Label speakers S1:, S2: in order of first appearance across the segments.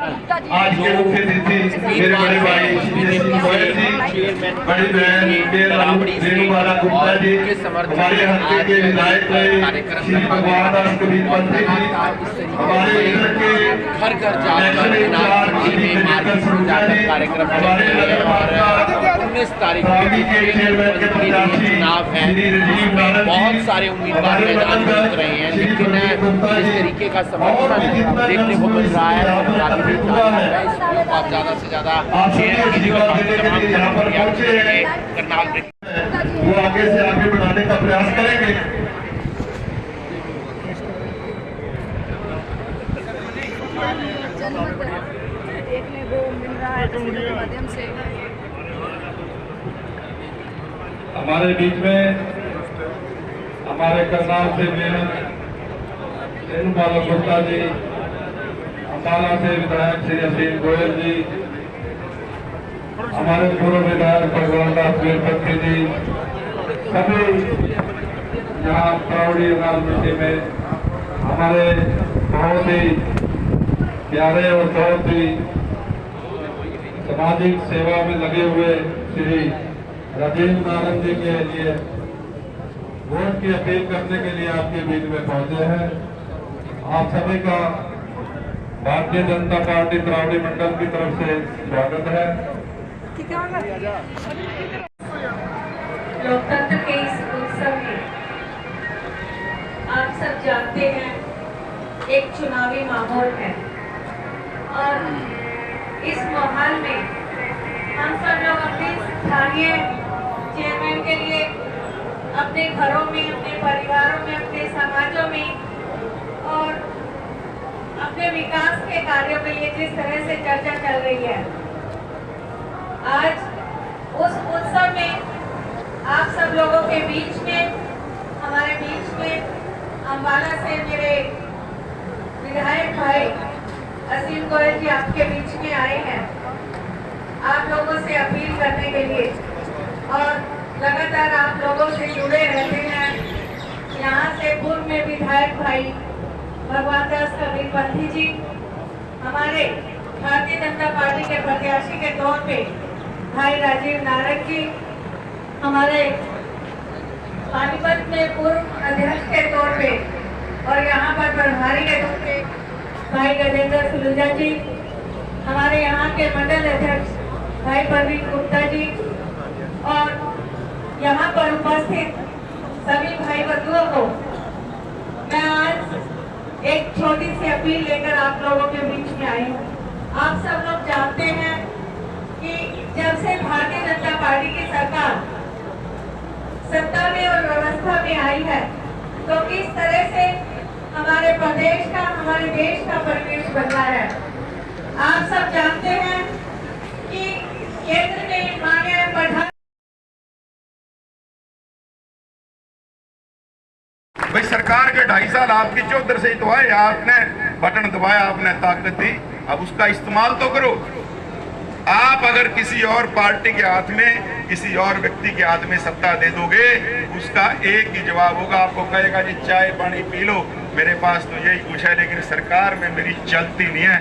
S1: आज के मुख्य अतिथि मेरे बड़े भाई गोयल जी, बड़ी बहन रेणुबाला गुप्ता जी, हमारे हल्के के विधायक श्री भगवान दास कबीर पंथी जी, हमारे इधर के नेशनल इंचार्ज श्री कार्यक्रम हमारे
S2: 19 तारीख
S1: के चेयरमैन के प्रत्याशी श्री राजीव नारद,
S2: बहुत सारे उम्मीदवार मैदान में उतर रहे हैं, लेकिन इस तरीके का समर्थन देखने को मिल रहा है। आप ज्यादा से ज्यादा करनाल
S1: वो आगे से आगे बढ़ाने का प्रयास करेंगे।
S3: देखने को मिल रहा है तस्वीरों के माध्यम से।
S1: हमारे बीच में हमारे करनाल से रेणुबाला गुप्ता जी, अम्बाला से विधायक श्री असीम गोयल जी, हमारे पूर्व विधायक भगवान दास कबीर पंथी जी, सभी यहाँ प्राउडी राजनीति में हमारे बहुत ही प्यारे और बहुत ही सामाजिक सेवा में लगे हुए श्री राजीव नारद जी के लिए वोट की अपील करने के लिए आपके बीच में पहुंचे हैं। आप सभी का भारतीय जनता पार्टी प्राउडी मंडल की तरफ से स्वागत है।
S4: लोकतंत्र के इस उत्सव में आप सब जानते हैं एक चुनावी माहौल है, और इस माहौल में हम सब लोग अपने स्थानीय चेयरमैन के लिए अपने घरों में, अपने परिवारों में, अपने समाजों में और अपने विकास के कार्यों के लिए जिस तरह से चर्चा चल रही है, आज उस उत्सव में आप सब लोगों के बीच में, हमारे बीच में अम्बाला से मेरे विधायक भाई असीम गोयल जी आपके बीच में आए हैं आप लोगों से अपील करने के लिए, और लगातार आप लोगों से जुड़े रहते हैं। यहाँ से पूर्व में विधायक भाई भगवान दास कबीर पंथी जी, हमारे भारतीय जनता पार्टी के प्रत्याशी के तौर पे भाई राजीव नारद जी, हमारे पानीपत में पूर्व अध्यक्ष के तौर पे और यहाँ पर प्रभारी के तौर पे भाई गजेंद्र सलूजा जी, हमारे यहाँ के मंडल अध्यक्ष भाई प्रवीण गुप्ता जी, और यहाँ पर उपस्थित सभी भाई बंधुओं को मैं आज एक छोटी सी अपील लेकर आप लोगों के बीच में आई हूँ। आप सब लोग जानते हैं कि जब से भारतीय जनता पार्टी की सरकार सत्ता में और व्यवस्था में आई है, तो किस तरह से हमारे प्रदेश का, हमारे देश का परिवेश बदला है। आप सब जानते हैं कि केंद्र में माननीय प्रधान
S5: भाई सरकार के 2.5 साल आपकी चौधर से तो आए, आपने बटन दबाया, आपने ताकत दी, अब उसका इस्तेमाल तो करो। आप अगर किसी और पार्टी के हाथ में, किसी और व्यक्ति के हाथ में सत्ता दे दोगे, उसका एक ही जवाब होगा, आपको कहेगा जी चाय पानी पी लो, मेरे पास तो यही कुछ है, लेकिन सरकार में मेरी चलती नहीं है।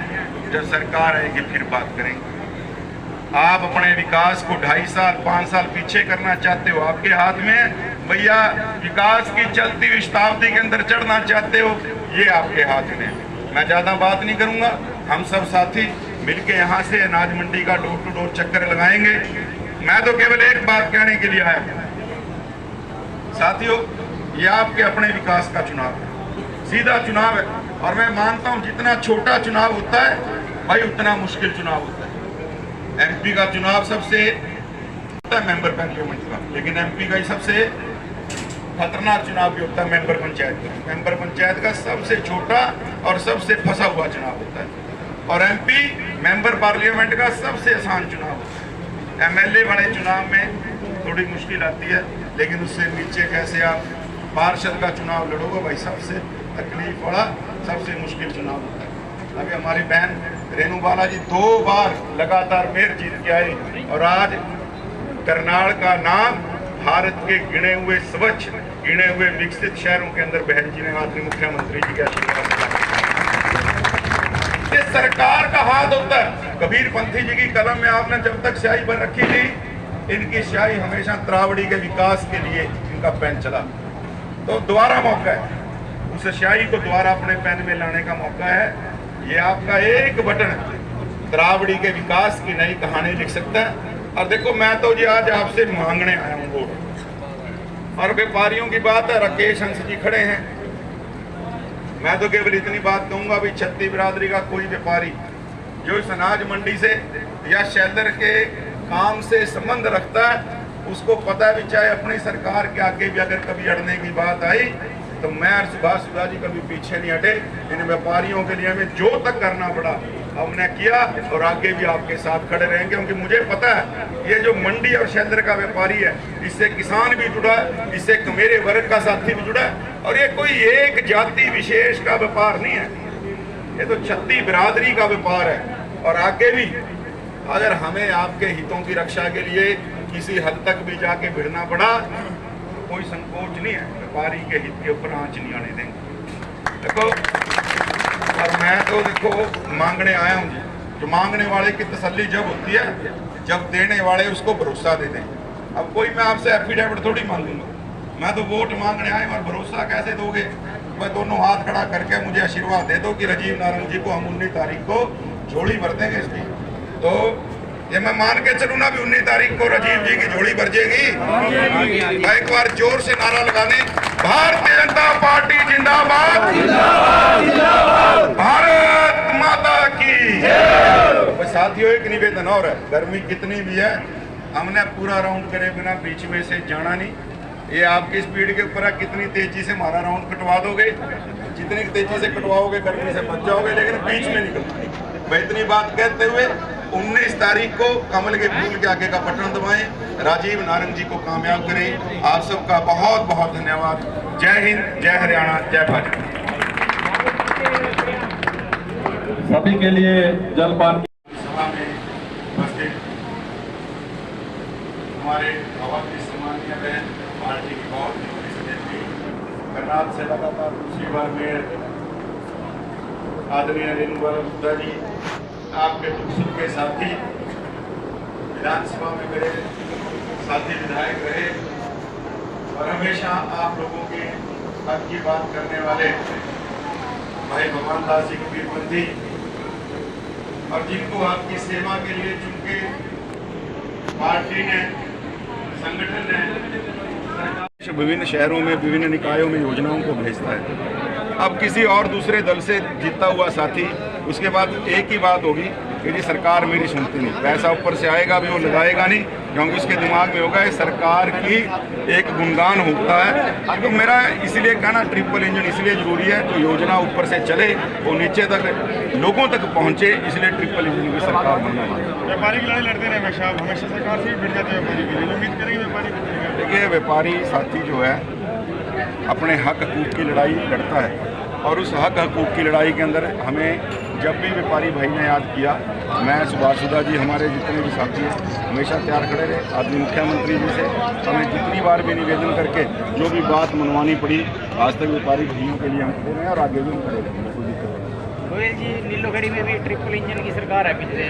S5: जब सरकार आएगी फिर बात करेंगे। आप अपने विकास को 2.5 साल 5 साल पीछे करना चाहते हो, आपके हाथ में भैया विकास की चलती हुई शताब्दी के अंदर चढ़ना चाहते हो, ये आपके हाथ में। मैं ज्यादा बात नहीं करूंगा, हम सब साथी मिलके यहाँ से अनाज मंडी का डोर टू डोर चक्कर लगाएंगे। मैं तो केवल एक बात कहने के लिए आया, साथियों, ये आपके अपने विकास का चुनाव है, सीधा चुनाव है, और मैं मानता हूँ जितना छोटा चुनाव होता है भाई उतना मुश्किल चुनाव होता है। एमपी का चुनाव सबसे होता है मेंबर पार्लियामेंट का, लेकिन एमपी का ही सबसे खतरनाक चुनाव भी होता है मेंबर पंचायत का। मेंबर पंचायत का सबसे छोटा और सबसे फंसा हुआ चुनाव होता है, और एमपी मेंबर पार्लियामेंट का सबसे आसान चुनाव होता है। एमएलए वाले चुनाव में थोड़ी मुश्किल आती है, लेकिन उससे नीचे कैसे आप पार्षद का चुनाव लड़ोगे भाई, सबसे तकलीफ वाला, सबसे मुश्किल चुनाव होता है। अभी हमारी बहन रेणुबाला जी 2 बार लगातार मेयर जीत के आई, और आज करनाल का नाम भारत के गिने हुए स्वच्छ, गिने हुए विकसित शहरों के अंदर बहन जी ने, आदरणीय मुख्यमंत्री जी के आशीर्वाद। ये सरकार का हाथ कबीर पंथी जी की कलम में आपने जब तक स्याही पर रखी थी, इनकी स्याही हमेशा त्रावड़ी के विकास के लिए इनका पेन चला। तो दोबारा मौका है, उस स्याही को दोबारा अपने पेन में लाने का मौका है। ये आपका एक बटन त्रावड़ी के विकास की नई कहानी लिख सकता है। और देखो, मैं तो जी आज आपसे मांगने आया हूँ वोट। और व्यापारियों की बात है, राकेश हंस जी खड़े हैं। मैं तो केवल इतनी बात कहूंगा, भाई छत्ती बिरादरी का कोई व्यापारी जो इस अनाज मंडी से या शेल्टर के काम से संबंध रखता है, उसको पता भी, चाहे अपनी सरकार के आगे भी अगर कभी अड़ने की बात आई तो मैं और सुभाष सुधा जी कभी पीछे नहीं हटे। इन व्यापारियों के लिए हमें जो तक करना पड़ा हमने किया और आगे भी आपके साथ खड़े रहेंगे, क्योंकि मुझे पता है ये जो मंडी और शेल्टर का व्यापारी है, इससे किसान भी जुड़ा है, इससे मेरे वर्ग का साथी भी जुड़ा है। और ये कोई एक जाति विशेष का व्यापार नहीं है, ये तो छत्ती बिरादरी का व्यापार है। और आगे भी अगर हमें आपके हितों की रक्षा के लिए किसी हद तक भी जाके भिड़ना पड़ा, कोई संकोच नहीं है, व्यापारी के हित के ऊपर आंच नहीं आने देंगे। देखो, और मैं तो देखो मांगने आया हूँ जी। जो मांगने वाले की तसल्ली जब होती है जब देने वाले उसको भरोसा दे दें। अब कोई मैं आपसे एफिडेविट थोड़ी मांगूंगा, मैं तो वोट मांगने आए, और भरोसा कैसे दोगे? मैं दोनों हाथ खड़ा करके मुझे आशीर्वाद दे दो कि राजीव नारंग जी को हम 19 तारीख को झोली भर देंगे इसकी। तो ये मैं मान के चलूँ ना भी 19 तारीख को राजीव जी की झोली भर जाएगी। मैं एक बार जोर से नारा लगाने, भारतीय जनता पार्टी जिंदाबाद, भारत माता की जय। साथियों, एक निवेदन और है, गर्मी कितनी भी है, हमने पूरा राउंड करे बिना बीच में से जाना नहीं। ये आपकी स्पीड के ऊपर है, कितनी तेजी से हमारा राउंड कटवा दोगे, जितनी तेजी से कटवाओगे गर्मी से बच जाओगे, लेकिन बीच में निकलना। मैं इतनी बात कहते हुए 19 तारीख को कमल के फूल के आगे का बटन दबाएं, राजीव नारंग जी को कामयाब करें। आप सबका बहुत बहुत धन्यवाद। जय हिंद, जय हरियाणा, जय भाजपा।
S1: सभी के लिए जलपान
S5: सभा में उपस्थित हमारे बहुत ही सम्मानीय बहन, पार्टी की बहुत ही सदस्य, कर्नाटक से लगातार दूसरी बार मेयर आदरणीय रेणुका गुप्ता जी, आपके दुख सुख के साथी, विधानसभा में मेरे साथी विधायक रहे और हमेशा आप लोगों के हक की बात करने वाले भाई भगवान दास जी कबीर पंथी, और जिनको आपकी सेवा के लिए चुनके पार्टी ने, संगठन ने विभिन्न शहरों में, विभिन्न निकायों में योजनाओं को भेजता है। अब किसी और दूसरे दल से जीता हुआ साथी, उसके बाद एक ही बात होगी कि जी सरकार मेरी सुनती नहीं, पैसा ऊपर से आएगा भी वो लगाएगा नहीं, क्योंकि उसके दिमाग में होगा सरकार की एक गुणगान होता है। तो मेरा इसलिए कहना, ट्रिपल इंजन इसलिए जरूरी है तो योजना ऊपर से चले, वो नीचे तक लोगों तक पहुंचे, इसलिए ट्रिपल इंजन की सरकार बनना है।
S6: व्यापारी की लड़ाई लड़ते रहे हमेशा सरकार से भी भिड़ जाते हैं व्यापारी के लिए, उम्मीद करेंगे व्यापारी।
S5: देखिए, व्यापारी साथी जो है अपने हक हकूक़ की लड़ाई लड़ता है, और उस हक हकूक़ की लड़ाई के अंदर हमें जब भी व्यापारी भाई ने याद किया, मैं सुभाष सुधा जी, हमारे जितने भी साथी हैं, हमेशा तैयार खड़े रहे। आदमी मुख्यमंत्री जी से हमें जितनी बार भी निवेदन करके जो भी बात मनवानी पड़ी, आज तक व्यापारी भाइयों के लिए हम खड़े हैं और आगे भी हम खड़े रहेंगे।
S2: गोयल जी, नीलोखेड़ी में भी ट्रिपल इंजन की सरकार है, पिछले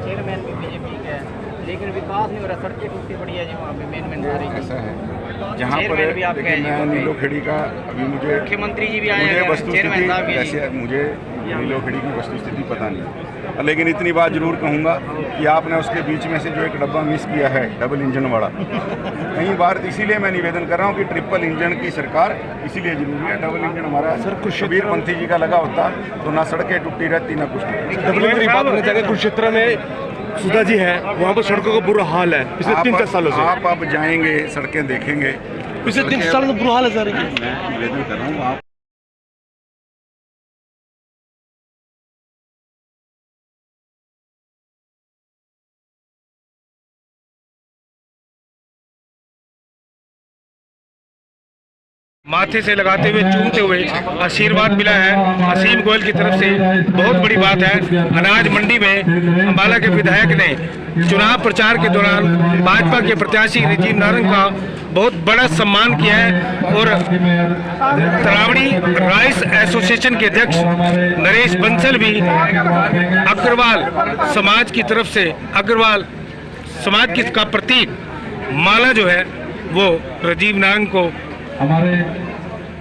S2: चेयरमैन भी बीजेपी का है, लेकिन विकास नहीं हो रहा, सड़कें टूटी पड़ी है जी वहाँ पे मेन सारी।
S5: ऐसा है जहाँ पर देखिए, मैं नीलोखेड़ी का अभी मुझे
S2: मुख्यमंत्री जी भी आए हैं,
S5: वस्तुस्थिति कैसे, मुझे नीलोखेड़ी की वस्तुस्थिति पता नहीं, लेकिन इतनी बात जरूर कहूँगा कि आपने उसके बीच में से जो एक डब्बा मिस किया है डबल इंजन वाला, कई बार, इसीलिए मैं निवेदन कर रहा हूँ कि ट्रिपल इंजन की सरकार इसीलिए जरूरी है। डबल इंजन हमारा सर कबीर पंथी जी का लगा होता तो ना सड़कें टूटी रहती ना कुछ।
S6: कुरुक्षेत्र में सुधा जी है, वहाँ पर सड़कों का बुरा हाल है पिछले 3-4 सालों से।
S5: आप अब जाएंगे, सड़कें देखेंगे,
S6: पिछले 3 सालों से बुरा हाल है सर।
S5: मैं निवेदन कर रहा हूँ आप
S6: माथे से लगाते हुए, चूमते हुए आशीर्वाद मिला है असीम गोयल की तरफ से, बहुत बड़ी बात है। अनाज मंडी में अम्बाला के विधायक ने
S7: चुनाव प्रचार के दौरान भाजपा के प्रत्याशी राजीव नारंग का बहुत बड़ा सम्मान किया है और तरावड़ी राइस एसोसिएशन के अध्यक्ष नरेश बंसल भी अग्रवाल समाज की तरफ से अग्रवाल समाज की का प्रतीक माला जो है वो राजीव नारंग को
S1: हमारे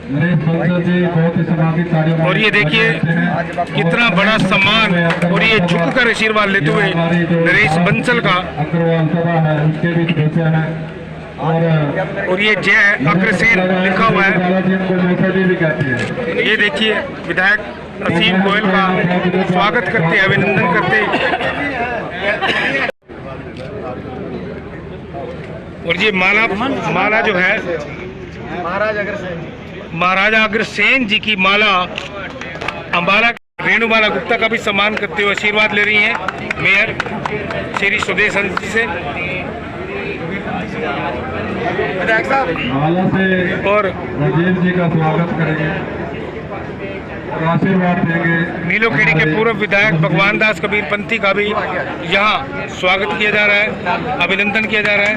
S1: नरेश बंसल जी बहुत ही समाजिक कार्यों में
S7: और ये देखिए कितना बड़ा सम्मान और ये झुककर आशीर्वाद लेते हुए नरेश बंसल का
S1: अग्रवाल सभा है उसके भी सदस्य हैं
S7: और ये जय अग्रसेन लिखा हुआ है।
S1: को मौसाजी भी कहते हैं।
S7: ये देखिए विधायक असीम गोयल का स्वागत करते अभिनंदन करते और ये माला जो है महाराजा अग्रसेन जी की माला अंबाला रेणुबाला गुप्ता का भी सम्मान करते हुए आशीर्वाद ले रही हैं मेयर श्री सुदेश जी से
S1: माला से
S7: और
S1: राजीव जी का स्वागत करेंगे और आशीर्वाद देंगे।
S7: नीलोखेड़ी के पूर्व विधायक भगवान दास कबीर पंथी का भी यहाँ स्वागत किया जा रहा है, अभिनंदन किया जा रहा है।